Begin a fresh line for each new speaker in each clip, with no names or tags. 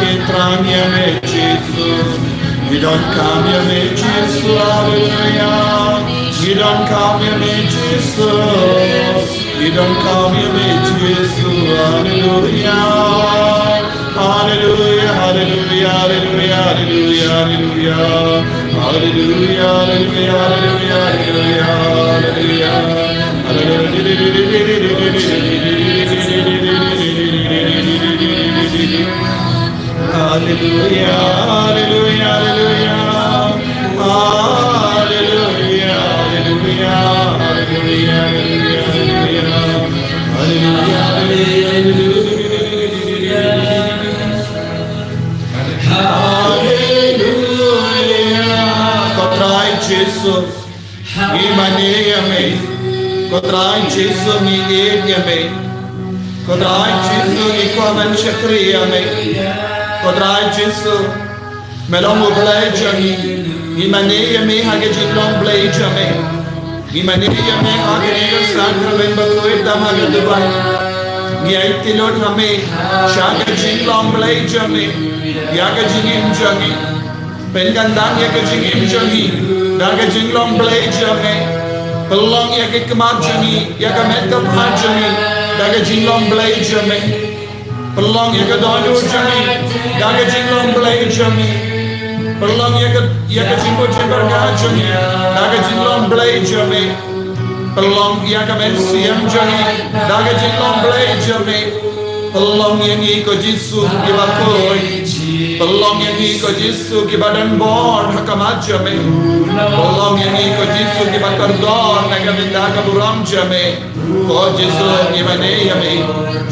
Entraniame Jesus. You don't come here, me Jesus. Hallelujah. You don't come here, me Jesus. You don't come here, me Jesus. Hallelujah. Hallelujah. Hallelujah. Hallelujah. Hallelujah. Hallelujah. Hallelujah. Hallelujah. Hallelujah, hallelujah, hallelujah, hallelujah, hallelujah, hallelujah. Kotrai Jesus, imaneyame. Kotrai Jesus, ni ediyame. Kotrai Jesus, ni kwaman shakriyame. Kodrai Jesu, melongo blay jami, imane me hage jinglong blay jami, imane me hage niyo sakra member koe damaga dubai, niya itilot hame, shaga jinglong blay jami, yaga jingim jami, pengandang yaga jingim jami, daga jinglong blay jami, pelong yaga kemat jami, yaga metap jami, daga jinglong blay jami. Pelong ya ke donu jami, daga jinglong blay jami. Pelong ya ke jingko jimberga jami, daga jinglong blay jami. Pelong ya ke mensiam jami, daga jinglong blay jami. Pelong ya ni ko Jisu ki bakoi, pelong ya ni ko Jisu ki badan bor hakamat jami. Pelong ya ni ko Jisu ki bakar dor naga minda buram jami. Ko Jisu ki mane yami.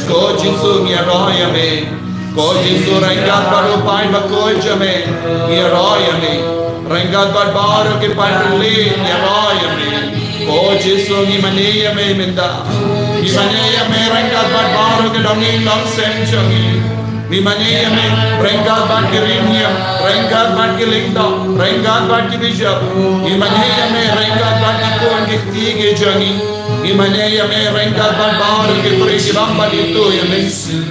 Ko Jisu mi arroyame, ko Jisu rengat baru pain bakoi jame, mi arroyame, rengat baru ke pain li mi arroyame, ko Jisu mi maneyame minda, mi maneyame rengat baru ke donging long sen jangi, mi maneyame rengat baru ke rinyam, rengat baru ke lingda, rengat baru ke bijab, mi maneyame rengat baru ke kuan ke tiga jangi. Imane me rengat baru ke beri bamba itu ya me.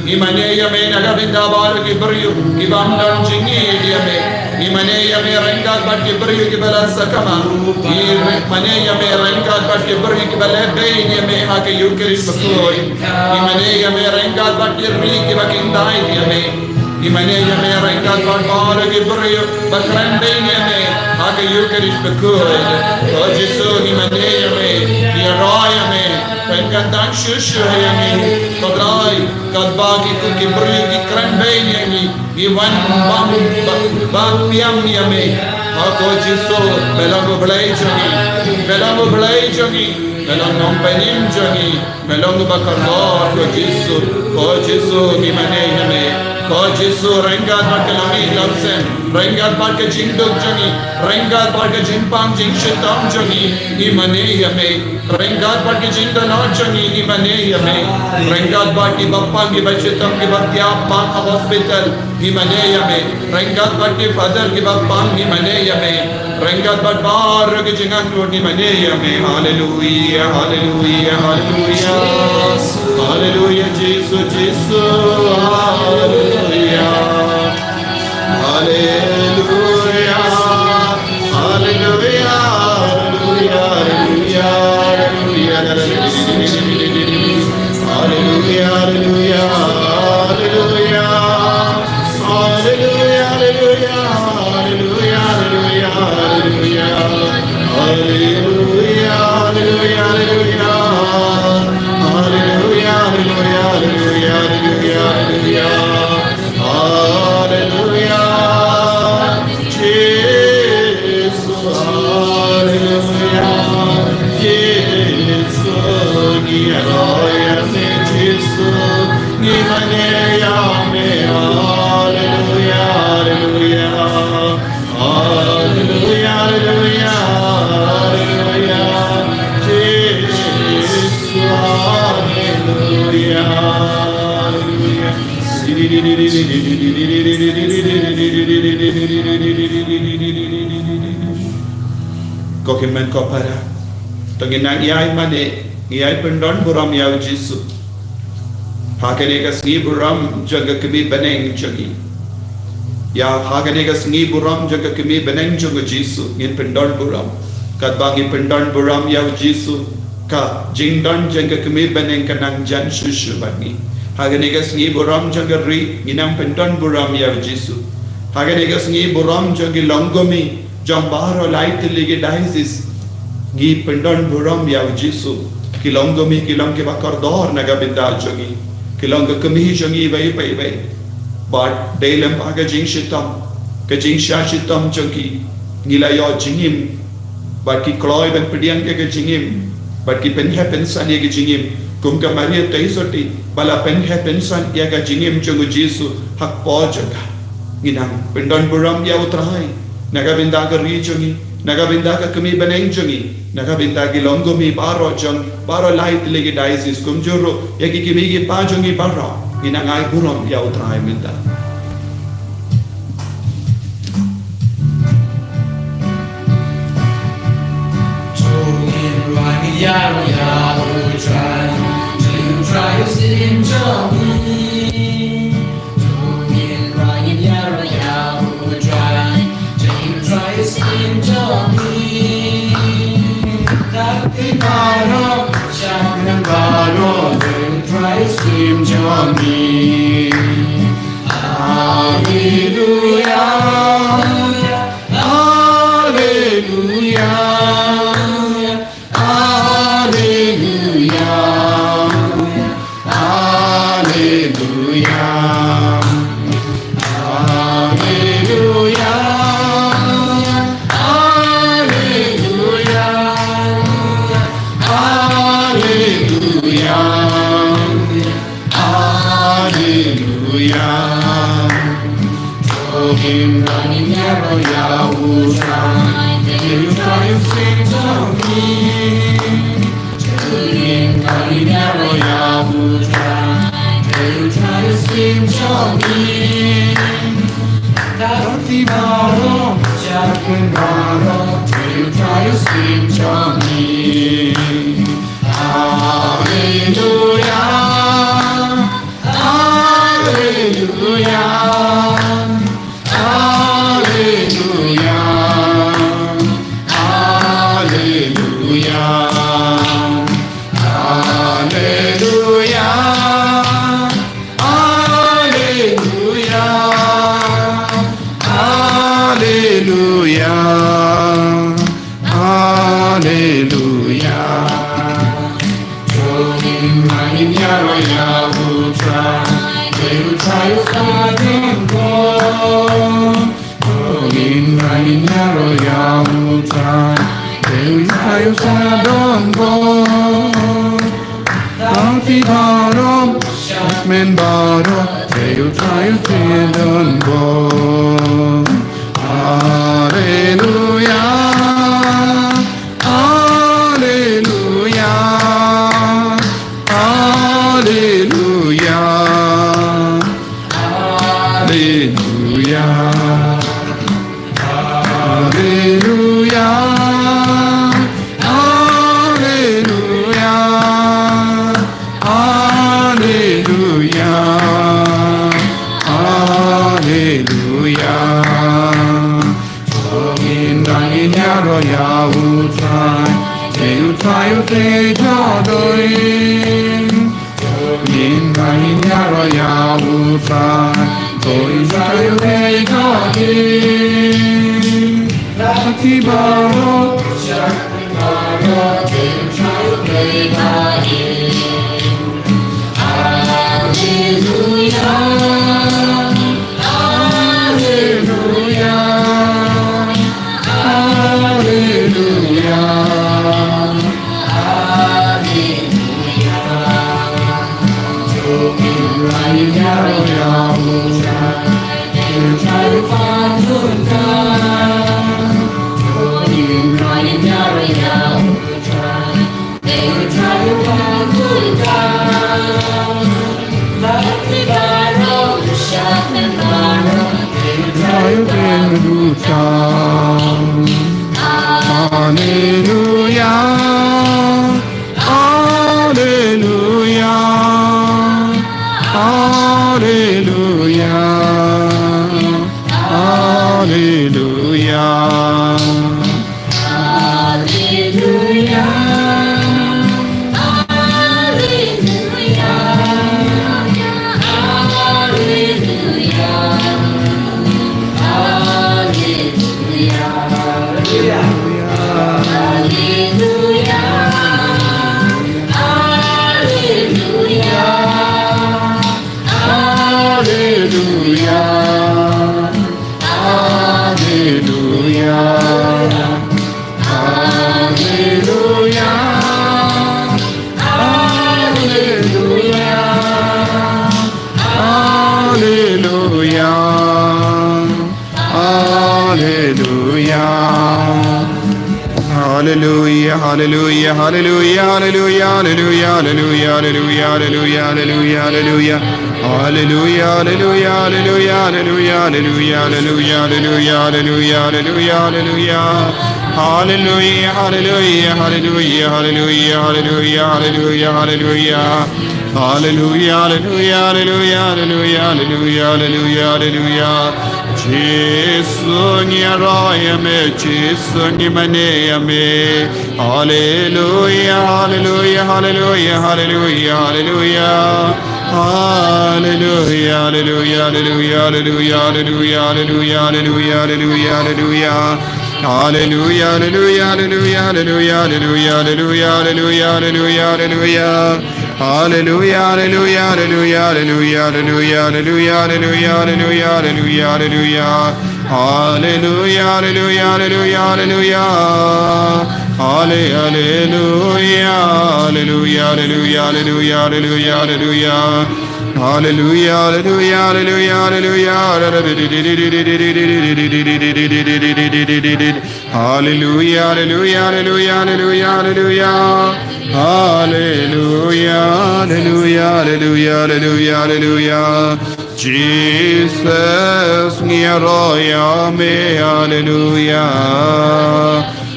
Imane me nagabinda baru ke beri bandan jingi dia me. Imane me rengat baru ke beri ke bala sakama. Imane me rengat baru ke beri ke bala bein ya me ha ke yukeris bakoi. Imane me rengat baru ke beri ke bakindai dia me. Imane me rengat baru ke beri bakran bein ya me ha ke yukeris bakoi. Oh Jesu imane me dia roya me pengandang shushu ya me kodrai kadbagi ku ki beri ki kran bein ya me iwan bang piam ya me ako Jesu belongo blay jangi melongo penim jangi melongo bakar ko Jesu imane ya me ko Jesu rengat bakalami lamsen rengat bakal jingdok jangi rengat bakal jimpang jing shitam jangi imane ya me rengat bakal jingdana jangi imane ya me rengat bakal bappang ki bachitam ki bakya pa hospital imane ya me rengat bakal father ki bappang imane ya me rengat bakal ke jingan ko imane ya me hallelujah hallelujah hallelujah hallelujah Jesus hallelujah hallelujah hallelujah hallelujah hallelujah hallelujah Kokin men ko para to ginang iay mane iay pendon buram yaw Jesu Haganega sngi buram jaga kami beneng jagi. Ya haganega sngi buram jaga kami beneng jaga Jisu ngin pendon buram. Kat bangi pendon buram ya Jisu ka jingdon jaga kami beneng kanang jan susu bangi. Haganega sngi buram jaga ri nginang pendon buram ya Jisu. Haganega sngi buram jaga longomi jambaro light ligi dices. Ngi pendon buram ya Jisu. Kilongomi kilong ke bakar dor naga binda jagi. Kilong kami jangi bay bay bay, but dalam paga jing shitam, ke jing sha shitam jangi, ngilayo jingim, but ki kloy ben pediang ke jingim, but ki pen pensan ye ke jingim, kum ka Maria taisoti, bala pen pensan ye ke jingim jangu Jisu hak po jaga, nginang pendon buram ya utrai, naga binda ka ri jangi, naga binda ka kami beneng jangi. Nakabinta ki longomi baro jang baro light legi dices kumjuro yaki kimigi pajongi baro inangai buram ya utrai minta.
Tugin rani yaro yaro try to try to sing jogi. Tugin rani yaro yaro try to try to sing jogi. Baro, Shakran Baro, then try to scream Johnny. Hallelujah, Hallelujah, Hallelujah, Hallelujah, Hallelujah. Him running narrow, Yahusha. You try to sing to me. Him running narrow, Yahusha. You try to sing to me. Darati Baro, Shakran Baro. You try to sing to me. Hallelujah, Hallelujah. Men baro, they'll try to feel on board. Hallelujah, Hallelujah, Hallelujah, Hallelujah, Hallelujah. Try to take your doing. In my Yahoo try. So try to take your doing. Lucky Baro, Shakti Baro, try to take your doing. Hallelujah, Hallelujah, Hallelujah. Hallelujah, Hallelujah, Hallelujah, hallelujah, hallelujah, hallelujah, hallelujah, hallelujah, hallelujah, hallelujah, hallelujah, hallelujah. Hallelujah, hallelujah, hallelujah, hallelujah, hallelujah, hallelujah, hallelujah, hallelujah, hallelujah, hallelujah. Hallelujah, hallelujah, hallelujah, hallelujah, hallelujah, hallelujah, hallelujah. Hallelujah, hallelujah, hallelujah, hallelujah, hallelujah, hallelujah, hallelujah. Jesus ni araya me, Jesus ni manea me. Hallelujah, hallelujah, hallelujah, hallelujah, hallelujah. Hallelujah, hallelujah, hallelujah, hallelujah, hallelujah, hallelujah, hallelujah, hallelujah, hallelujah. Hallelujah, hallelujah, hallelujah, hallelujah, hallelujah, hallelujah, hallelujah, hallelujah. Hallelujah, hallelujah, hallelujah, hallelujah, hallelujah, hallelujah, hallelujah, hallelujah, hallelujah, hallelujah. Hallelujah, hallelujah, hallelujah, hallelujah. Hallelujah, hallelujah, hallelujah, hallelujah, hallelujah, hallelujah. Hallelujah, hallelujah, hallelujah, hallelujah. Hallelujah, hallelujah, hallelujah, hallelujah, hallelujah. Hallelujah, hallelujah, hallelujah, hallelujah, hallelujah. Jesus, Nyaroya me, hallelujah.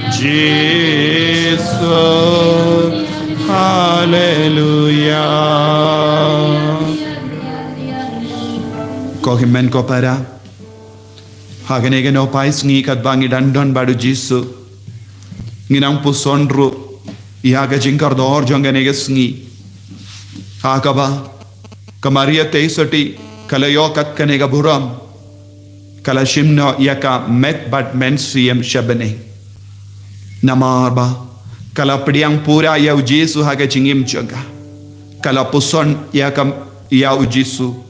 Jesus, hallelujah. Kohimen ko para. Haganega no pais ngi kat bangi dandon badu Jisu. Nginang pusonru. Iaga jingkar dor jonganega sngi. Hakaba. Kamaria teisoti. Kalayo kat kanega buram. Kala shimno yaka met bat men siyam shabane. Namarba. Kala pediang pura ya ujisu haga jingim jaga. Kala puson yaka ya ujisu.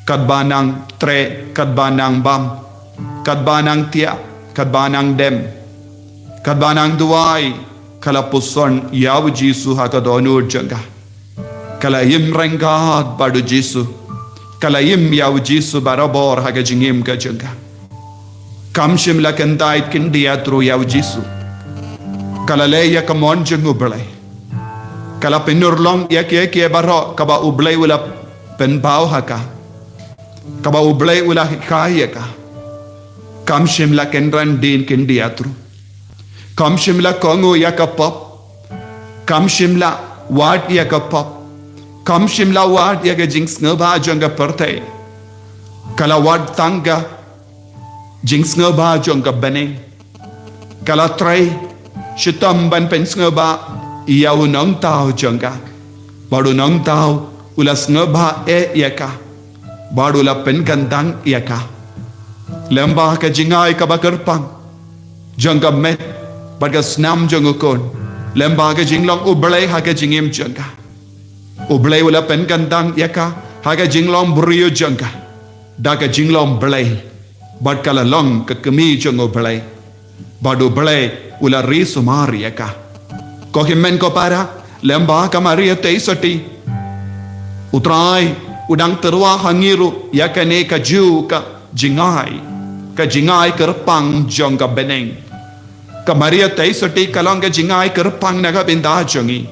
Kadbanang tre, kadbanang bam, kadbanang tia, kadbanang dem, kadbanang duai, kala puson yaw Jisu hakadonur jaga. Kala yim rengad badu Jisu, kala yim yaw Jisu barabor hagajingim ka jaga. Kamshim lakandait kindiatru yaw Jisu. Kala leya kamon jangu belay. Kala pinurlong yak baro kaba ublay wala penbao haka. Kaba ublay ulah kaya ka. Kam shimla kendran din kindiatru. Kam shimla kongo yakapop. Kam shimla wad yakapop. Kam shimla wad yaga jinx ngaba jonga perte. Kala wad tanga jinx ngaba jonga bane. Kala tray shitam ban pens ngaba iyaw nong tao jonga. Badu nong tao ulas ngaba yaka. Badula pen gandang yaka. Lembah ka jingay ka bakerpang. Jangga met. Badga snam jangukon. Lembah ka jinglong ublay haga jingim jangga. Ublay wala pen gandang yaka. Haga jinglong buriyo jangga. Daga jinglong blay. Bad kala long ka kami jang ublay. Badu blay ula risumari yaka. Kohimen ko para. Lembah ka Maria teisati. Utray. Udang terwa hangiru yakane ka ju ka jingay kerpang jong ka beneng ka Maria teisoti kalong ka jingay kerpang naga binda jongi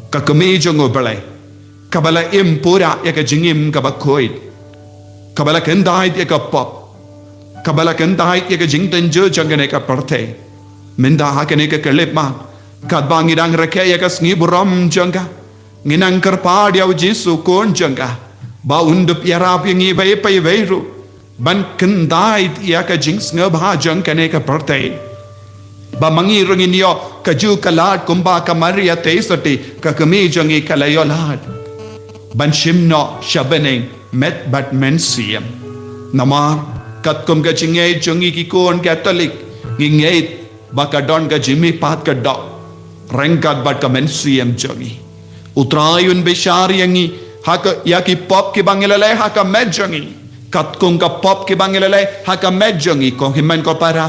ka kami jong obalay kabala impura ya ka jingim ka bakoy kabala kendait ya ka pop kabala kendait ya ka jingten jo jongane ka parte minda hakane ka kelipma kadbang idang reke ya ka sngi buram jonga nginang kerpad yaw Jisu kon jangga ba undup yarap yang ibay pay vayru ban kendait ya ka jinx ngabha jang kane ka parte ba mangirong inyo kaju kalat kumba ka Maria teisati ka kami jangi kalayolad ban shimno shabaneng met bat mensiyam namar kat kum ka jingay jangi ki kon Catholic ngingait baka don ka jimi pat ka do rengkat bat ka mensiyam jangi utrayun beshari yangi haka yaki pop ki bangilale haka medjangi kat kung ka pop ki bangilale haka medjangi kung himan ko para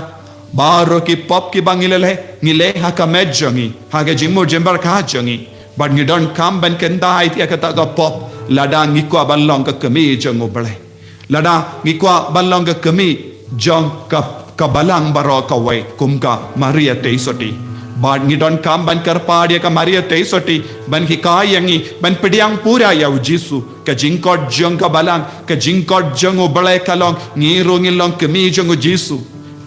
baro ki pop ki bangilale ngile haka medjangi haka jimur jembar ka jangi bad ngidon kam ban kenda it ya kata ka pop lada ngikwa balong ka kami jango bale lada ngikwa balong ka kami jong ka balang baro ka wai kum ka Maria teisoti Bad ngidon kam ban karpadia ka Maria teisoti ban hikayangi ban pediang pura ya Jisu ka jingkot jong ka balang ka jingkot jong o balay kalong ngiro ngilong kemi jong o Jisu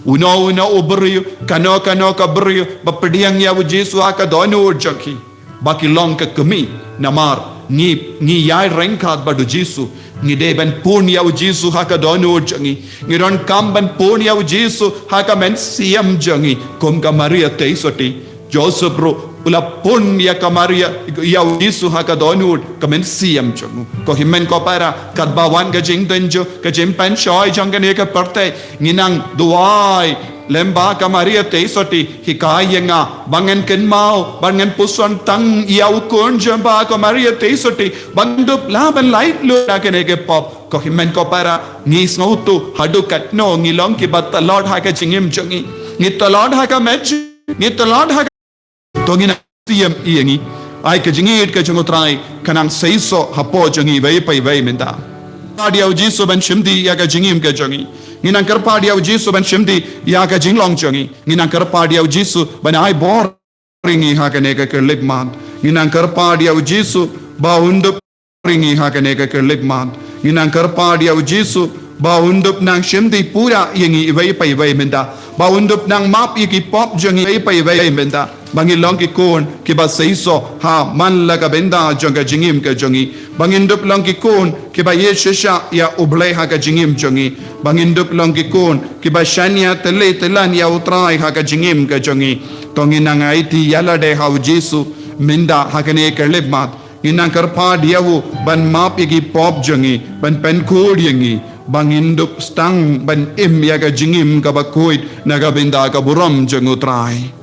uno ubrio kano ka brio ba pediang ya Jisu aka donu jongki bakilong ka kemi namar ni yai rengkat badu Jisu ngide ban punya u Jisu haka donu jangi ngidon kam ban punya u Jisu haka men siam jangi kom ka Maria teisoti Joseph ro ula punya ka Maria ya u Jisu haka donu ka men siam jangu ko himen ko para kat bawan ka jing denjo ka jimpan shoy jang ne ka parte nginang duai lemba ka Maria teisoti hikayenga bangen ken mau bangen puson tang ya ukon jamba ka Maria teisoti bandup laban light lu na kene ke pop ko himen ko para ni snautu hadukat no ngilong ki bat lord ha ka jingim jangi ni lord ha ka match ni lord ha to ngina tiam iengi ai ka jingit ka jangotrai kanang seiso hapo jangi vai pai vai menda adia Jisu ban shimdi ya ka jingim ka jangi nginang karpadia u Jisu ban shimdi ya ka jinglong jangi nginang karpadia u Jisu ban ai bor ringi ha ka ne ka lip man nginang karpadia u Jisu ba undup ringi ha ka ne ka lip man nginang karpadia u Jisu ba undup nang shimdi pura yengi vai pai vai menda ba undup nang map iki pop jangi vai pai vai menda bangilong ki kon ki ba seiso ha man la ka benda janga jingim ka jangi bangindup long ki kon ki ba yeshesha ya ublay ha ka jingim jangi bangindup long ki kon ki ba shania tele telan ya utrai ha ka jingim ka jangi tonginang aiti yala de ha Jisu minda ha ka ne ka lebmat inang karpa diawu ban map iki pop jangi ban pen kod yangi bangindup stang ban im ya ka jingim ka ba koid na ka benda ka buram jangu trai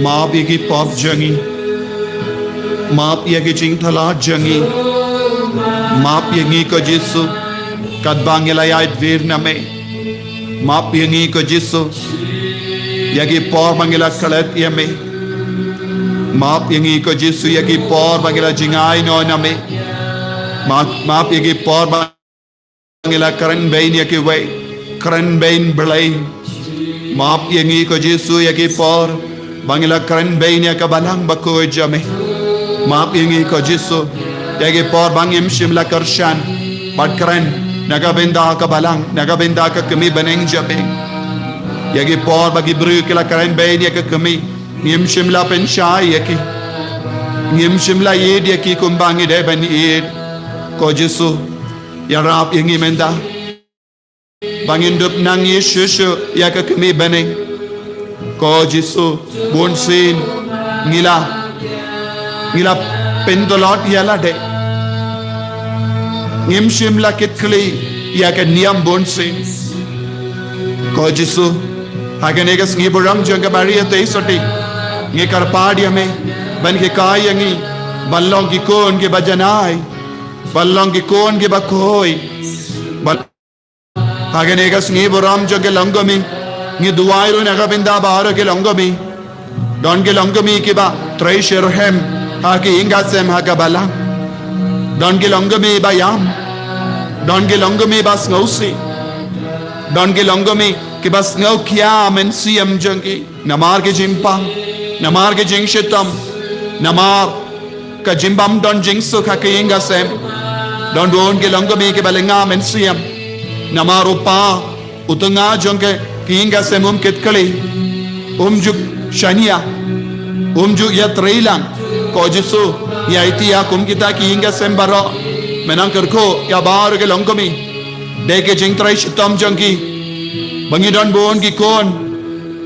Maap yagi pop jangi maap yagi jing thala jangi maap yagi ko Jisu kad bangelayait vir name Maaf yangi ko Jisu. Yagi por bangila kalat yame. Maaf yangi ko Jisu yagi por bangila jingay no name. Maaf yagi por bangila karen bain yagi way. Karen bain belay. Maaf yangi ko Jisu yagi por bangila karen bain yaka balang bakoy jame. Maaf yangi ko Jisu yagi por bangim shimla karshan. Bad karen nagabenda ka balang nagabenda ka kami baneng jame. Yagi por bagi bru kila karen bain yaka kami. Ngim shimla penshai yaki. Ngim shimla yed yaki kumbangi de ben yed. Ko Jisu yarap yangi menda. Bangin dup nang Yesus yaka kami baneng. Ko Jisu bonsin ngila pendolot yala de. Ngim shimla kitkli yaka niam bonsin. Ko Jisu hagenegas ngi borang janga Maria te soti ngi karpadi ame ban ke kai ngi ballong ki kon ke bajanai ballong ki kon ke bakoi hagenegas ngi boram janga langomi ngi duwairo naga binda baharo ke langomi don ke langomi ke ba treasure ha ke ingasem ha ka bala don ke langomi ba yam don ke langomi ba snausi don ke langomi कि बस ngau kia men siam jangki namar ke jimpang namar ke jing shitam namar ka jimbam don jing su kha ke inga sem don don ke langami ke balenga men siam namar upa utunga jangke ke inga sem kitkali juk shania juk ya trailang ko Jisu ya itia kum kita ke inga sem baro menang kerko ya bar ke langami de ke jing trai shitam jangki Bangidon bon ki kon,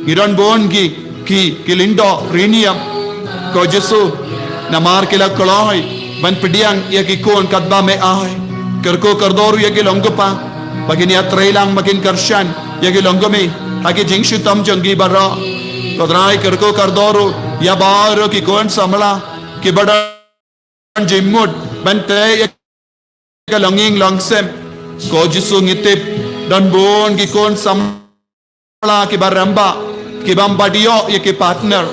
ngidon bon ki lindo riniam, ko Jisu namar kila koloi ban pediang ya ki kon katba me ay, kerko kardoru ya ki longgopa, bagin ya trailang bagin karshan ya ki longgomi, hagi jingshi tam jangi barra, kodrai kerko kardoru ya baro ki kon samla, ki bada jimmud ban te ya ki longing longsem, ko Jisu ngitip dan bon ki kon samla ki baramba ki bambadio ye ki partner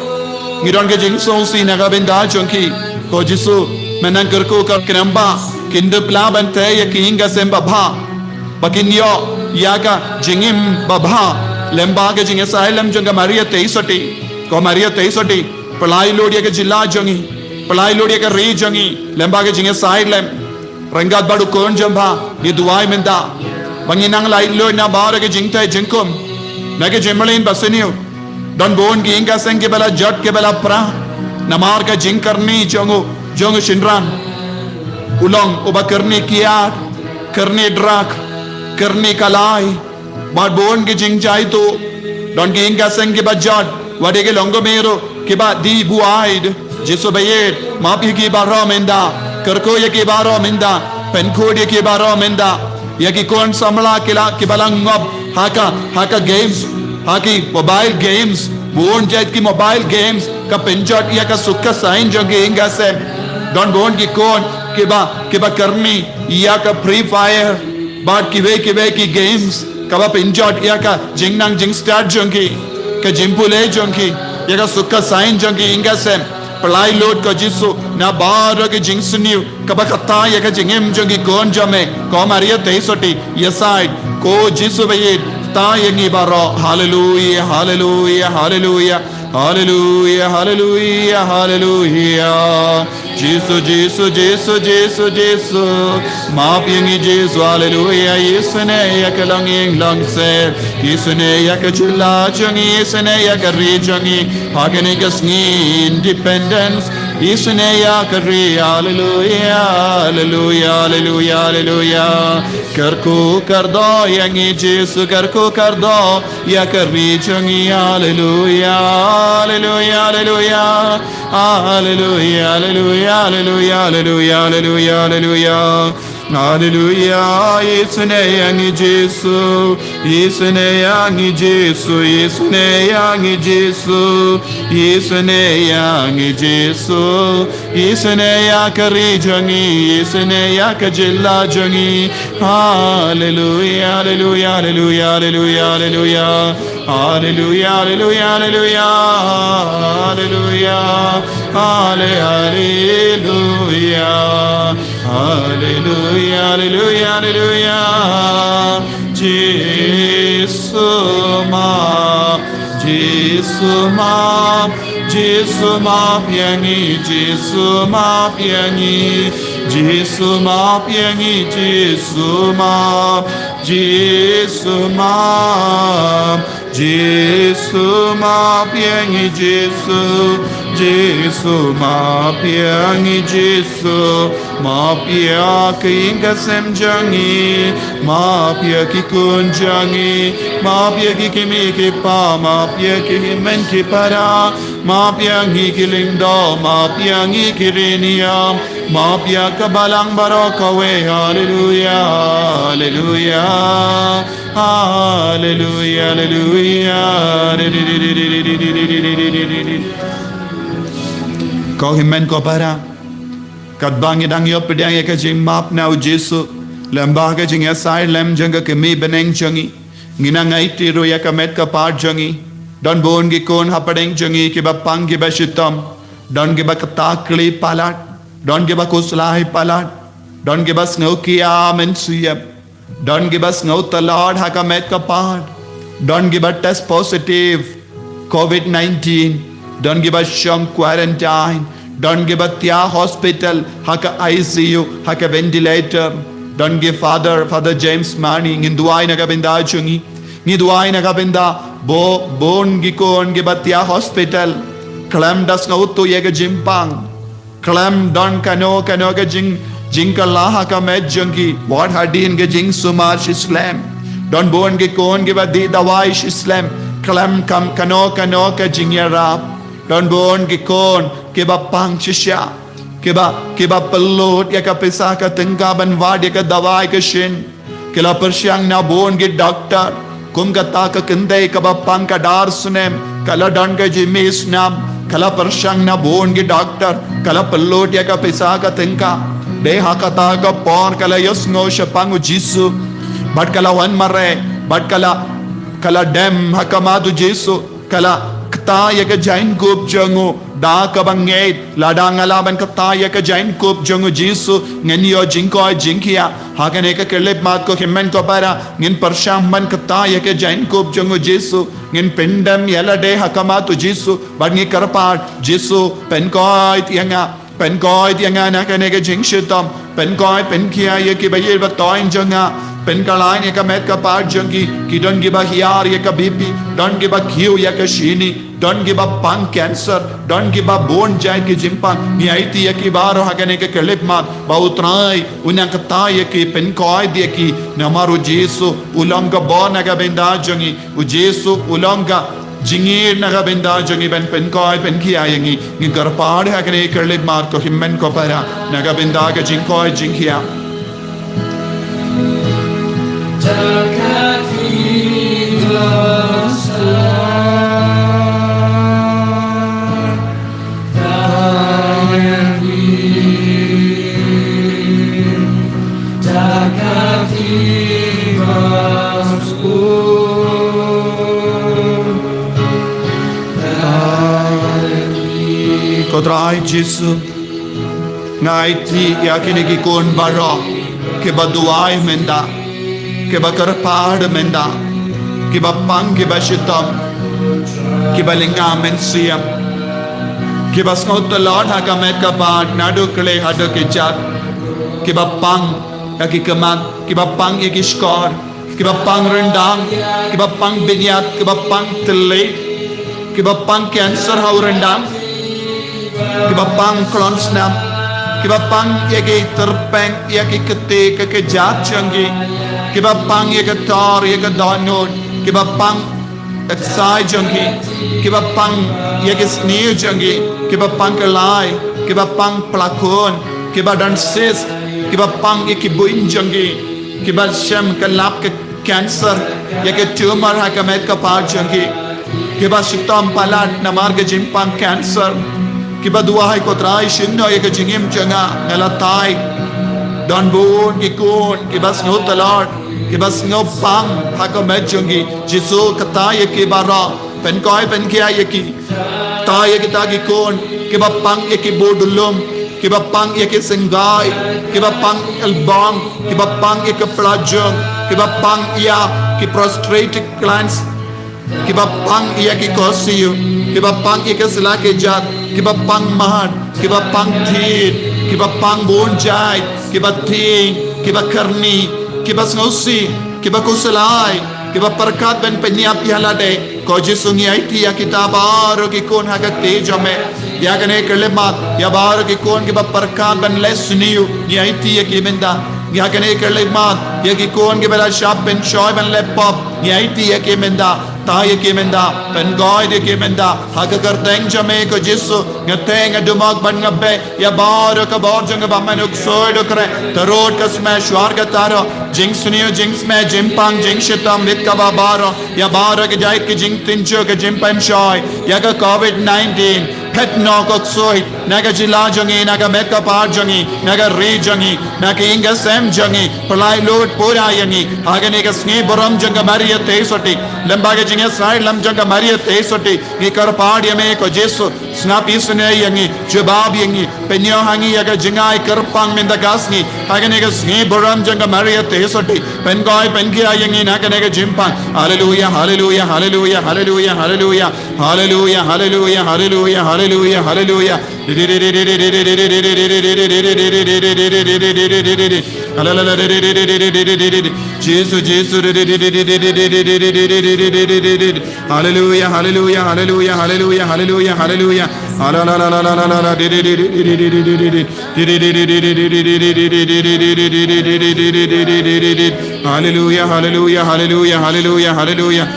ngidon ke jingso si naga benda chonki ko Jisu menan kerko kar kinamba kindu pla bante ye ki inga semba bha bakinyo yaga jingim babha lemba ke jinge sailem jonga Maria teisoti ko Maria teisoti pelai lodie ke jilla jongi pelai lodie ke re jongi lemba ke jinge sailem rangat badu kon jamba ni duai menda Banginang lai lo na bara ke jingtai jingkum nage jemalin basiniu don bon ki inga seng ke bala jot ke bala pra namar ka jing karni jongo shinran ulong uba karni kiat karni drak karni kalai bad bon ke jing jai to don ki inga seng ke bajot wade ke longo mero ke ba di buaid Jisu bayet mapi ki baro menda kerko ye ki baro menda penkhod ye ki baro menda Yaki kon samla kila kibalang ngob haka games haki mobile games bon jet ki mobile games ka penjot ya ka sukka sign jogi inga se don bon ki kon kiba karni ya ka free fire bad kive ki games kaba penjot ya ka jingnang jing start jogi ka jimpule jogi ya ka sukka sign jogi inga se Pelai load ko Jisu na baro ke jingsuniu kabakata ya ka jingem jogi kon jame ko Maria teisoti yeside ko Jisu bayit ta yengi baro hallelujah hallelujah hallelujah hallelujah hallelujah hallelujah Jisu Jisu Jisu Jisu Jisu maaf yengi Jisu hallelujah Yesune ya ka longing longse Yesune ya ka chilla jongi Yesune ya ka ri jongi hagene ka sngi independence Yesune ya ka ri hallelujah hallelujah hallelujah hallelujah karko kardo yengi Jisu karko kardo ya ka ri jongi hallelujah hallelujah hallelujah hallelujah hallelujah hallelujah hallelujah hallelujah hallelujah Hallelujah, Yesune yangi Jesu, Yesune yangi Jesu, Yesune yangi Jesu, Yesune yangi Jesu, Yesune yakari jangi, Yesune yakajilla jangi. Hallelujah, hallelujah, hallelujah, hallelujah, hallelujah. Hallelujah, hallelujah, hallelujah, hallelujah, hallelujah, hallelujah, hallelujah, hallelujah. Jesus ma, Jesus ma, Jesus ma piangi, Jesus ma piangi, Jesus ma piangi, Jesus ma, Jesus ma. Jesus ma piangi Jesus, Jesus ma piangi Jesus, ma pia kinga semjangi, ma pia ki kunjangi, ma pia ki kimi ki pa, ma pia ki himen ki para, ma piangi ki lindo, ma piangi ki rinia, ma pia kabalang barokawe. Hallelujah, hallelujah. Hallelujah, hallelujah. Kau himen ko para. Kat bangi dang yo pedang ya ka jing map na u Jesu. Lamba ka jing asai lem janga ke mi beneng jangi. Ngina ngai tiro ya ka met ka par jangi. Don bon gi kon hapadeng jangi ke ba pang gi ba shitam. Don gi ba katakli palat. Don gi ba kuslai palat. Don gi ba snaukia men suyap. Don't give us no the Lord hakamet kapad. Don't give us test positive COVID-19. Don't give us sham quarantine. Don't give us tia hospital haka ICU haka ventilator. Don't give Father James money. Nginduay nagabinda chungi. Nginduay nagabinda bo bon gikon give us tia hospital. Klam das ngautu yega jimpang. Klam don kano ga jing. Jinka laha ka met jungi, what hadin ge jing sumar shislam. Don bon ge kon ge ba di dawai shislam. Kalam kam kano ka jingya rap. Don bon ge kon ke ba pang shisha. Ke ba pelot ya ka pisa ka tingka ban wad ya ka dawai ka shin. Ke la persyang na bon ge doctor. Kum ka ta ka kinde ka ba pang ka dar sunem. Kala don ge jimis nam. Kala persyang na bon ge doctor. Kala pelot ya ka pisa ka tingka. Deha kata ka por kala yosngo shapangu Jesu, but kala wan mare, but kala dem hakamadu Jesu, kala kata yaka jain kup jangu da ka banget ladang alaban kata yaka jain kup jangu Jesu ngenyo jingko jingkia hakane ka kelep mat ko himmen ko para ngin parsham man kata yaka jain kup jangu Jesu ngin pendam yala de hakamatu Jesu but ngi karpar Jesu penkoi tianga. Pen coi ti nga na ka nega jing shitam pen coi pen kia ye ki ba ye ba toin janga pen kalai ne ka met ka par jangi ki don gi ba hiar ye ka bipi don gi ba kiu ye ka shini don gi ba pang cancer don gi ba bone jai ki jimpa ni aiti ye ki baro ha ka ne ka kelip mat ba utrai unya ka ta ye ki pen coi de ki namaru Jesu ulanga bona ga benda jangi u Jesu ulanga Jingir nagabenda jangi ben pen koi pen kia yangi ngi garpad ha kane kerlip mar ko himmen ko para nagabenda ga jing koi jing kia Kodrai Jesu ngai ti yakine ki kon baro ke baduai menda ke bakar pad menda ke bapang ke bashitam ke balinga mensiam ke basnot the Lord hakamet ka pad nadu kle hadu ke chat ke bapang yaki kemat ke bapang yaki skor ke bapang rendang ke bapang binyat ke bapang tele ke bapang cancer hau rendang Kiba pang klonsnam, kiba pang yagi terpeng yagi ketik ke jat changi, kiba pang yagi tar yagi danod, kiba pang eksai changi, kiba pang yagi sneer changi, kiba pang kelai, kiba pang pelakon, kiba dan sis, kiba pang ikibuin jangi kiba shem kalap ke cancer ya ke tumor ha ka met ka par jangi kiba sitam palat namar ke jimpang cancer kiba dua hai kotrai shinno ya ke jingim janga ngalatai don bon ikon kiba sno talot kiba sno pang ha ka met jangi jisu kata ya ke bara pen koi pen kia ya ki ta ya ki ta ki kon kiba pang ya ki bodulum kiba pang ya ki sengai kiba pang albang kiba pang ya ki plajung kiba pang ya ki prostrate glands kiba pang ya ki kosiu kiba pang ya ki sila ke jat kiba pang mahat kiba pang thit kiba pang bonjai kiba ting kiba karni kiba snosi kiba kusalai kiba perkat ben penyap yalade ko jisungi aiti ya kitabar ki kon haga tejame ya gane kelemat ya bar ki kon kiba perkat ben lesniu ni aiti ya kimenda ya gane kelemat ya ki kon kiba shop ben shoy ben laptop ni aiti ya kimenda ta ya kimenda ben goy de kimenda haga karteng jame ko jisu ngateng adumag ban ngabe ya bar ka bor jang ba manuk soy dokre tarot kasme shwar ga taro jinx suniyo jinx me jimpang jinx shitam lit ka ba baro ya bar ke jait ke jing tincho ke jimpam shoy ya ka covid-19 pet no ko soy naga jila jangi naga meka par jangi naga re jangi naga inga sem jangi palai lot pura yangi haga ne ka sne boram janga mariya te soti lamba ke jinga side lam janga mariya te soti ni kar par yame ko jesu snapi sune yangi jabab yangi penyo hangi yaga jinga kar pang minda gasni haga ne ka sne boram janga mariya te soti pen koi pen kia yangi naga ne ka jimpang hallelujah hallelujah hallelujah hallelujah hallelujah hallelujah hallelujah hallelujah hallelujah hallelujah Jesus Jesus hallelujah hallelujah hallelujah hallelujah hallelujah hallelujah hallelujah hallelujah hallelujah hallelujah hallelujah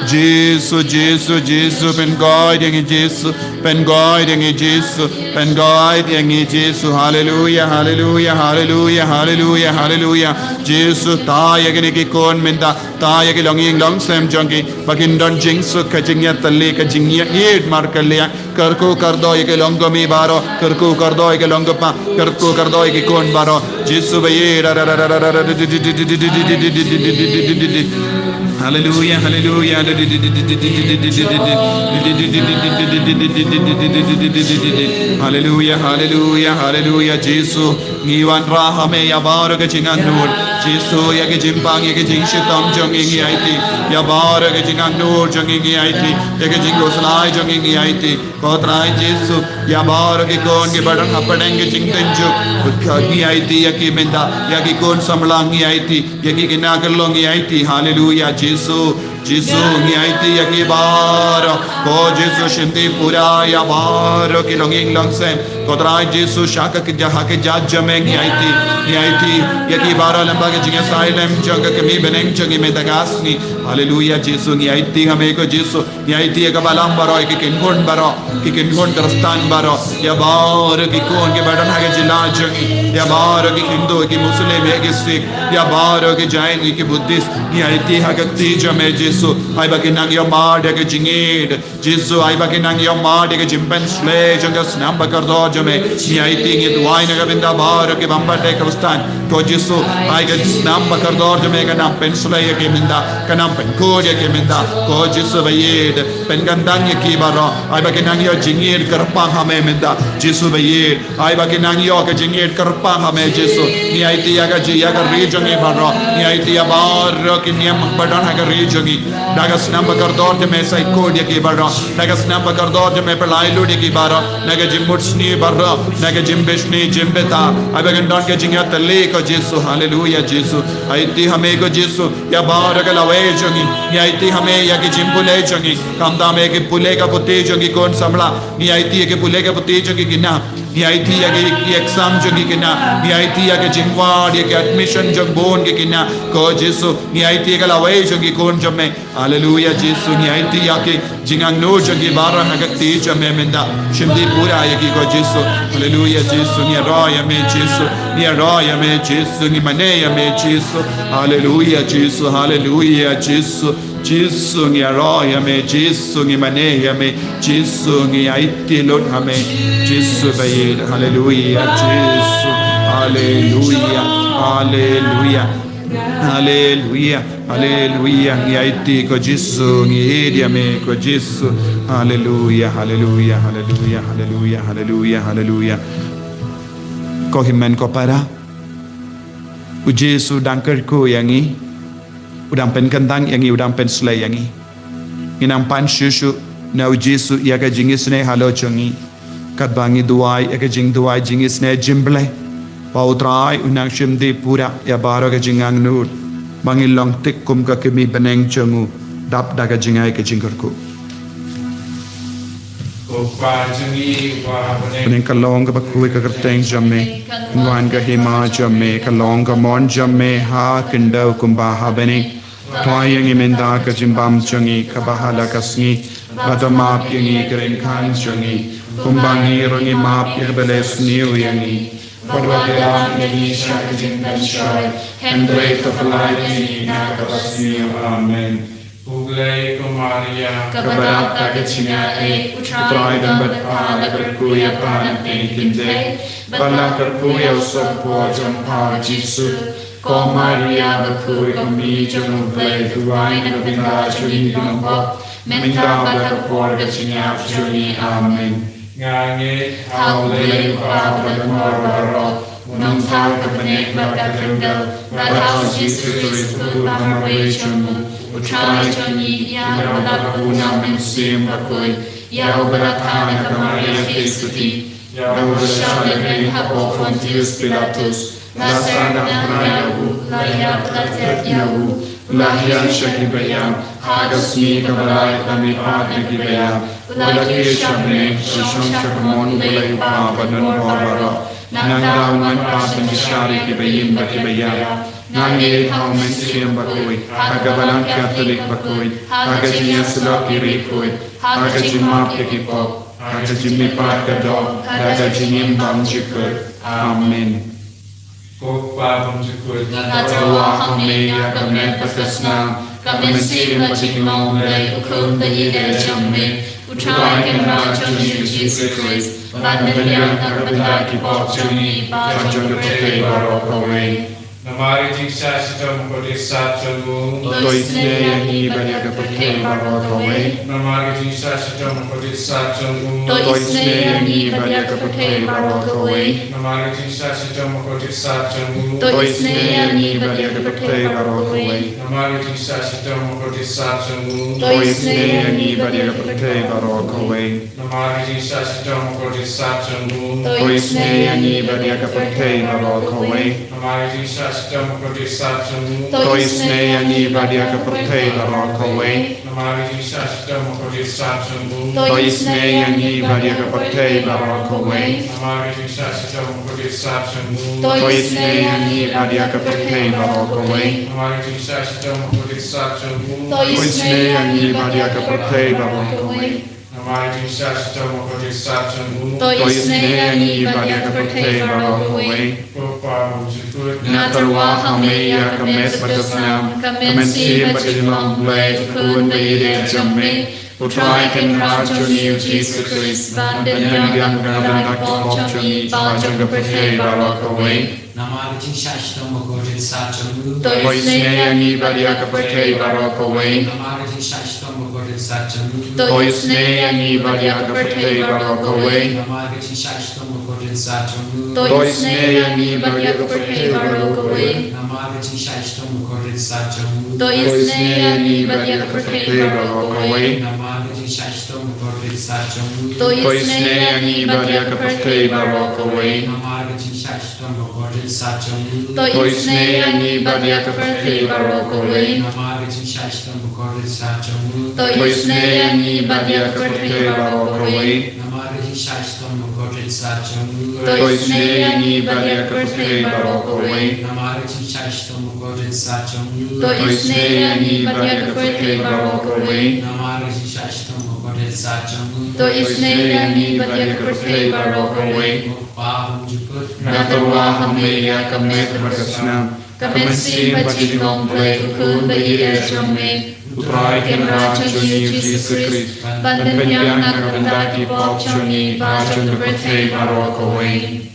Jesus, Jesus, Jesus, pen guide yang Jesus, pen guide yang Jesus, pen guide yang Jesus, hallelujah, hallelujah, hallelujah, hallelujah, hallelujah. Jesus, ta yagini ki kon minda, ta yagi longing long sem jongi, bakin don jingsu kajingya talle kajingya eid markalya, karko kardo yagi longo mi baro, karko kardo yagi longo pa, karko kardo yagi kon baro, Jesus baye, hallelujah, hallelujah. Hallelujah, hallelujah, hallelujah. Jesus, ngiwan rahame ya baru ke jingan nur. Jesus ya ke jimpang ya ke jingshitam jongi ngi aiti. Ya baru ke jingan nur jongi ngi aiti. Ya ke jinggoslai jongi ngi aiti. Kotrai Jesus ya baru ke kon ke badang apadeng ke jingtenju. Kutha ngi aiti ya ke menda ya ke kon samlang ngi aiti. Ya ke kinakalong ngi aiti. Hallelujah, Jesus. Jesus ngi aiti ya ki baro ko Jesus shinti pura ya baro ki longing longsem kodrai Jesus shaka ki jaha ke jajjame ngi aiti ya ki baro lamba ke jinga silem jaga ke mi beneng jangi me dagasni hallelujah Jesus ngi aiti hame ko Jesus ngi aiti ka balam baro ki kingon krastan baro ya baro ki kon ke badan hage jila jangi ya baro ki hindu ki muslim ki sikh ya baro ki jain ki buddhist ngi aiti hagati jame Jesus ai bakinang yo mar de jingid Jesus ai bakinang yo mar de jimpen sle janga snam bakardo jame ni ai ting it wine ga binda bar ke bamba de krustan to Jesus ai ga snam bakardo jame ga nam pen sle ye ke minda kanam pen ko ye ke minda ko Jesus bayed pen gandang ye ki baro ai bakinang yo jingid karpang hame minda Jesus bayed ai bakinang yo ga jingid karpang hame Jesus ni ai ti ya ga ri jangi baro ni ai ti ya bar ke niam badan ha ga ri jangi dagas namba kardor de me sai kodya ki barra dagas namba kardor de me pelai ludi ki barra naga jimbutsni barra naga jimbeshni jimbeta abagan don ke jinga talle ko Jesus hallelujah Jesus aiti hame ko Jesus ya bar ka lawe jangi ya aiti hame ya ki jimbule jangi kamda me ki pule ka puti jangi kon samla ni aiti ke pule ka puti jangi kina ni aiti ya ki exam jangi kina ni aiti ya ke jingwad ya ke admission jang bon ke kina ko Jesus ni aiti ka lawe jangi kon jamme Hallelujah Jesu ni aiti yake jingang no jagi bara hagati jame menda shimdi pura yaki ko Jesu Hallelujah Jesu ni roya me Jesu ni roya me Jesu ni maneya me Jesu Hallelujah Jesu Hallelujah Jesu Jesu ni roya me Jesu ni maneya me Jesu ni aiti lot hame Jesu bayed Hallelujah Jesu Hallelujah Hallelujah Hallelujah Hallelujah ni aiti ko Jesu ni edia me ko Jesu Hallelujah Hallelujah Hallelujah Hallelujah Hallelujah Hallelujah ko himen ko para u Jesu dangker ko yangi udang pen kentang yangi udang pen slay yangi inang pan shushu na u Jesu ya ka jingis ne halo chongi kat bangi duai ya ka jing duai jingis ne jimble pautrai unang shimdi pura ya baro ka jingang nur mangilong tik kum ka kimi beneng chongu dap daga jingai ka jingkar ko Pening kalong ka bakui ka kerteng jamme Nguan ka hima jamme Kalong ka mon jamme Ha kindau kumbaha bening Tuayang imenda ka jimbam changi Kabahala kasngi Badamap yangi kering kan changi Kumbangi rangi map Irbeles niu yangi Padwakilang yangi Shaka jingdan shoy Hendrei kapalay yangi Nakabasniu Amen Uglay ko Maria, kabarat tagachinya utray dan berpala berkuya panating kinde, bala berkuya usap pojam pa Jesu, ko Maria berkuya kami jam uglay tuay na binda juni nombo, minta berkuya tagachinya juni Amen. Ngangi haulay pa bermoro, unang tao kapanik berkatenggal, berhal Jesu Kristus bermarwechunmu. Utrai choni ya balapuna mensim bakoi ya beratana kamaria Kristi ya bersyada ben habo Pontius Pilatus lasana prayahu layak latet yahu lahian syakibayam hagasmi kabalai kami pada kibayam ulagi syamne syashon syakamon ulai pa badan wabara nangrawan pa pensyari kibayim bakibayam Nangi hau mensiam bakoi, haga balang Katolik bakoi, haga jinya selok kiri koi, haga jimap kekipo, haga jimipat kedok, haga jinyim bang jikut. Amen. Kupa bang jikut, natawa hame ya kamen patasna, kamen siam patikmong lay ukun bayi dari jamme, utrai kenra juni Jesus Christ, bandelian terbenda kipo juni, bajon kepeke barokawe. Namari jingsa sitam kodisa chungu Toisne yangi banyaga pake barokawe Namari jingsa sitam kodisa chungu Toisne yangi banyaga pake barokawe Namari jingsa sitam kodisa chungu Toisne yangi banyaga pake barokawe Namari jingsa sitam kodisa chungu Toisne yangi banyaga pake barokawe Namari jingsa sitam kodisa chungu Toisne yangi banyaga pake barokawe Namari jingsa sitam kodisa chungu Toisne yangi banyaga pake barokawe Namari jingsa sitam kodisa chungu Toisne yangi banyaga pake barokawe Namari jingsa sitam kodisa chungu Toisne yangi banyaga pake barokawe Namari jingsa sitam kodisa chungu Toisne yangi banyaga pake barokawe Namari jingsa sitam kodisa chungu Toisne yangi banyaga pake barokawe Natarwa hame ya kames patasnam kamensi pachimam blay kun bayide jamme utrai ken rajuni Jesus Christ bandelian gangana kopchoni bajang kapake barokawe Namari jingsa sitam kodisa chungu Toisne yangi banyaga pake barokawe Namari jingsa sitam kodisa chungu Toisne yangi banyaga pake barokawe Namari jingsa sitam kodisa chungu Toisne yangi banyaga pake barokawe Namari jingsa sitam kodisa chungu Toisne yangi banyaga pake barokawe Namari jingsa sitam kodisa chungu Toisne yangi banyaga pake barokawe Namari jingsa sitam kodisa chungu Toisne yangi banyaga pake barokawe Namari jingsa sitam kodisa chungu Toisne yangi banyaga pake barokawe Namari to istnieje badia kapatay barok away. To istnieje badia kapatay barok away. To istnieje badia kapatay barok away. Natawa hame ya kamet berkesnam. Kamensi bacin nombre ukun bayi ejome. Utrai kenra choni Jesus Christ. Bandan yang nak bendaki pop choni bacon kapatay barok away.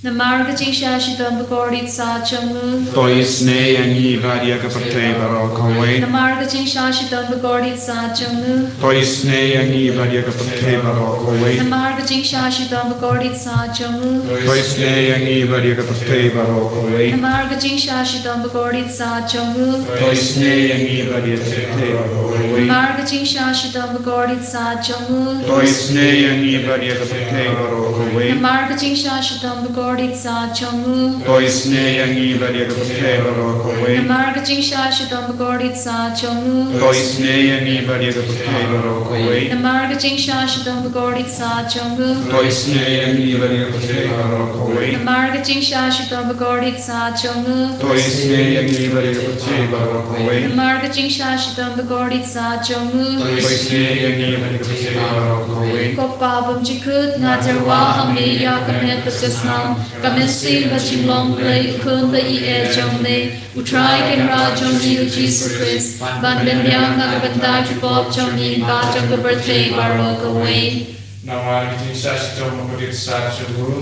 Namarga Jisha Shidam Bagorit Sa Chamu.
To istnieje badia kapatay barok away.
Namarga Jisha Shidam Bagorit Sa Chamu.
To istnieje badia kapatay barok away.
Namarga Jisha Shidam Bagorit Sa Chamu.
To istnieje badia kapatay barok away.
Namarga Jisha Shidam Bagorit Sa Chamu.
To istnieje badia kapatay barok away.
Namarga Jisha Shidam Bagorit Sa Chamu.
To istnieje badia kapatay barok away.
Namarga Jisha Shidam Bagorit Sa Chamu.
To istnieje badia kapatay barok away.
Namarga Jisha Shidam Bagorit Sa Chamu.
To istnieje badia kapatay barok away.
Namarga Jisha Shidam Bagorit Sa Chamu.
To istnieje badia kapatay barok away.
Namarga Jisha Shidam Bagorit Sa Chamu.
To istnieje badia kapatay barok away.
Namarga Jisha Shidam Bagorit Sa Chamu.
To istnieje badia kapatay barok away.
Kopabam Jikut Natarwa Hame Ya Kamet Batasnam. Kamensi Bachim Long Play Kun Bayi Ejomne. Utrai Kenra Joni Jesus Christ. Bandan Yang Nagabanda Kipop Joni Bajam the birthday barok away.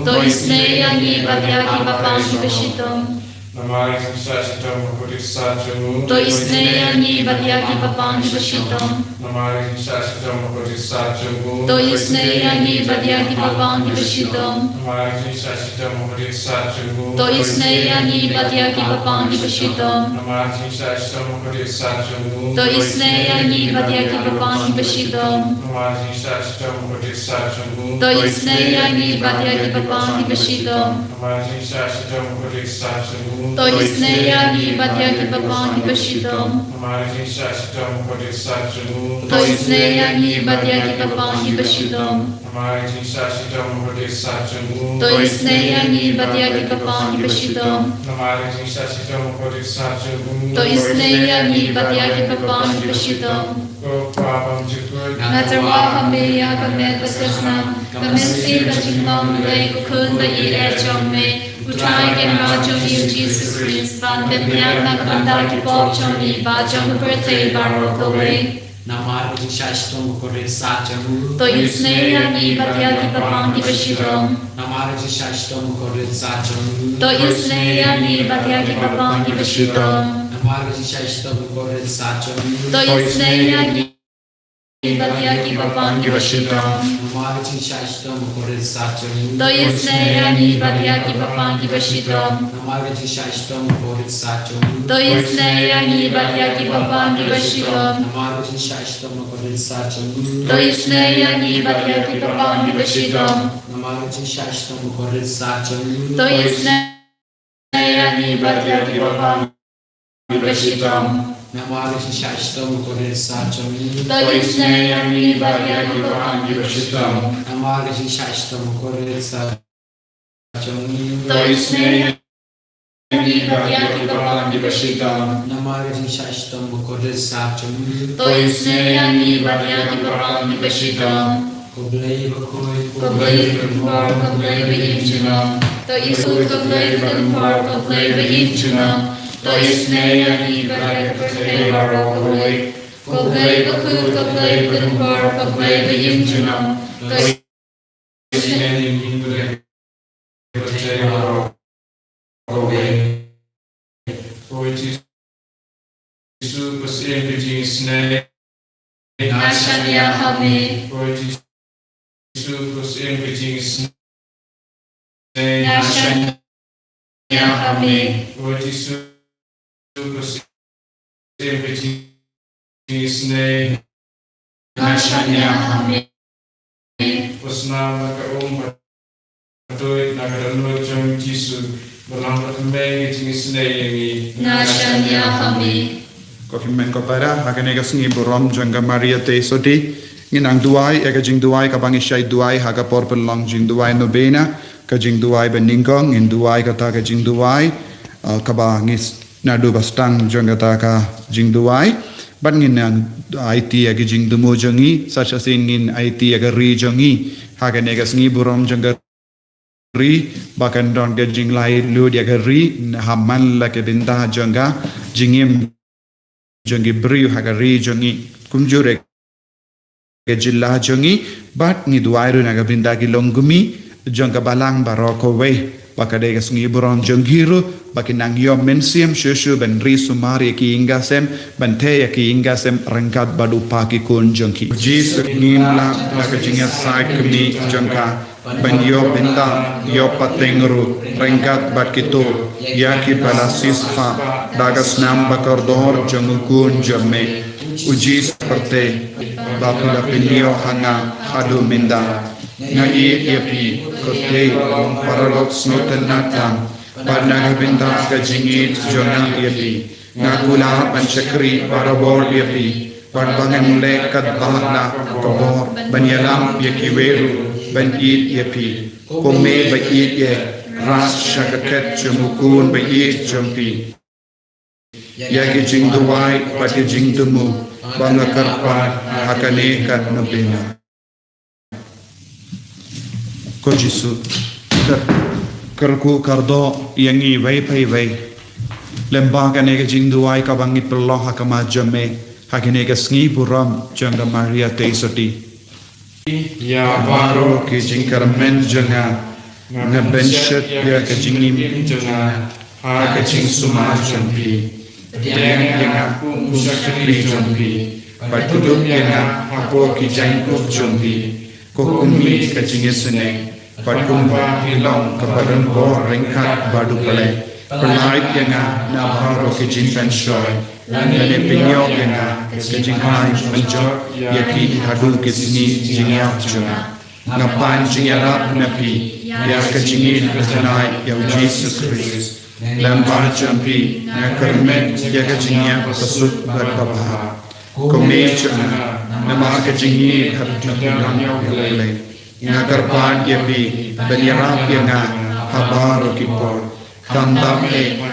To istnieje badia kipapang kibashitom. To istnieje badia kipapang kibashitom. To istnieje badia kipapang kibashitom. To istnieje badia kipapang kibashitom. To istnieje badia kipapang kibashitom. To istnieje badia kipapang kibashitom. To istnieje badia kipapang kibashitom. To istnieje badia kipapang kibashitom. To istnieje badia kipapang kibashitom. To istnieje badia kipapang kibashitom. Natarwa Hame Ya Kamet Batasnam. Kamensi Bachim Long Play Ukun Bayi Ejome. Utrai Kenra Joni Jesus Christ. Bandan Yang Nagabanda Kipop Joni Bajam the birthday barok away. To istnieje badia kipapang kibashitom. To istnieje badia kipapang kibashitom. To istnieje badia kipapang kibashitom. To istnieje badia kipapang kibashitom. To istnieje badia kipapang kibashitom. To istnieje badia kipapang kibashitom. To istnieje badia kipapang kibashitom. To istnieje badia kipapang kibashitom. To istnieje badia kipapang kibashitom. To istnieje badia kipapang kibashitom. Koblay Kumpar Koblay Beinjinom. To isut Koblay Kumpar Koblay Beinjinom. To istnieje badia kapatay barok away. Koblay Bakut Koblay Kumpar Koblay Beinjinom. To istnieje badia kapatay barok away. Nashanya Hame. Nashanya Hame. Nashanya Hame. Nashanya Hame.
Kofi men ko para hakanega singi borom janga Maria te sodi nginang duai ega jing duai ka bangi shai duai haga por pelong jing duai no bena ka jing duai beningkong in duai kata ka jing duai ka bangis nadu bastang jong kata ka jing duai ban nginang IT ega jing dumo jongi such as in IT ega ri jongi haga nega sngi burom jong ri bahkan don ke jing lai lu dia ke ri haman la ke binta jonga jingim jongi bri haga ri jongi kumjure ke jilla jongi bat ni duairu naga binta ki longgumi jonga balang baroko we bakade ke sungi buron jongiru bakinang yom mensiam shushu ben ri sumari ki ingasem ben te ki ingasem rengkat badu paki kun jongi jisu ngimla la ke jinga sai kumi jonga ben yo binda yo patengru rengkat bakito yaki balasisfa dagas nam bakordor jongukun jome uji seperti bapula pinio hanga hadu minda ngai yapi kote paralok snoten natam padang binda kajingit jona yapi ngakula panchakri parabor yapi panbangan lekat bahna kobor banyalam yaki weru ban it yapi kome ba it ye ras shakaket chumukun ba it jumpi yaki jing duwai pati jing dumu banga karpat hakane kat nabena ko jisu karku kardo yangi vai pai vai lembaga ne jing duwai ka bangi perloh hakama jame hakane ka sngi buram janga maria teisoti ya baro ke jingkar men janga na benchet ya ke jingim janga ha ke jing suma jampi deng yang musakri jampi patuduk yang apo ki jangkup jampi ko umi ke jingesene patumba hilong kabaran bor rengkat badu pale pelait yang na baro ke jingkan shoy lane pinyo yang ke jinghai menjor yaki hadu ke sini jingyap juna ngapan jingyarap napi ya ke jingin kesanai ya Jesus Christ lambar jampi ngakarmen ya ke jingyap pesut berbabah kome juna nama ke jingin hadu yang lele ngakarpan yapi benyarap yang habar kipor Kandam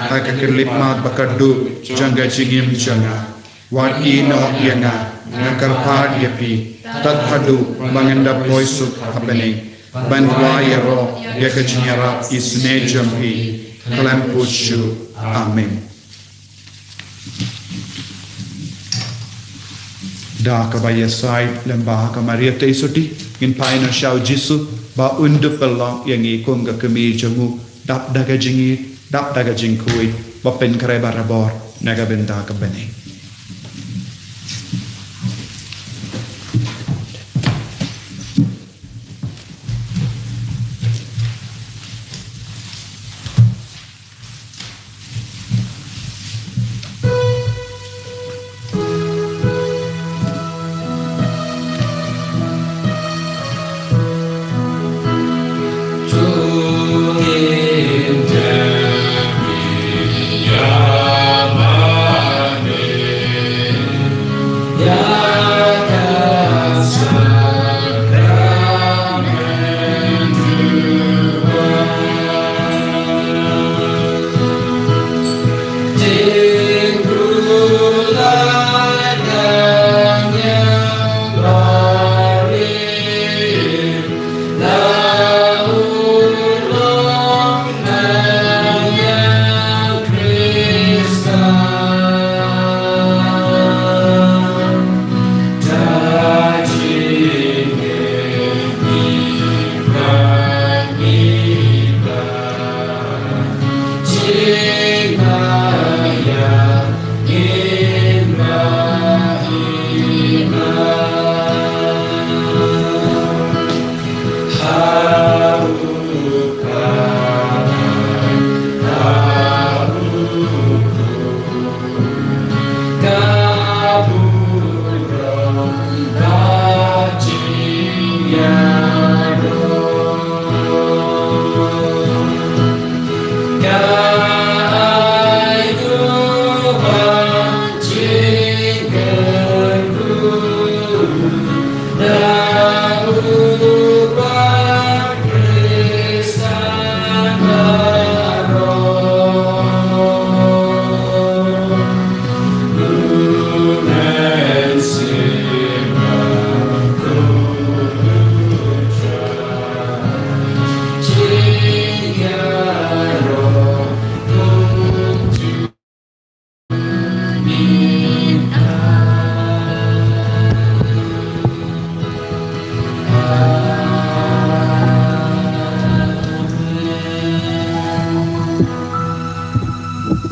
hakakirlip mat bakadu jangga jingim janga wat ino yanga ngakarpad yapi tathadu mangenda poisuk happening bandwa yaro yakajinyara isne jampi kalampuchu amen da kabaya sai lembah kamaria teisoti in paina shau jisu ba undu pelong yangi konga kemi jamu dap daga jingit dap daga jingkui bapen kare barabor naga benda kabene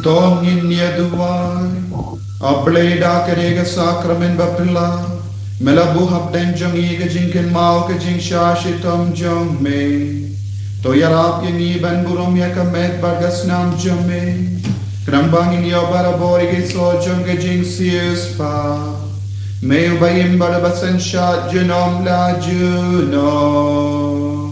Stongin yaduai, ableda kerega sakramen bapila, melabu habden jong iga jinkin mau ke jing shashitom jong me, toyarap yang iban burom yakamet bagas nam jong me, krambangin yo barabori ke so jong ke jing sius pa, me ubayim barabasan shat junom la junom.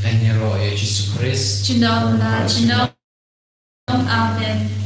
Penero e Gesù Cristo.
Chinom la chinom. Amen.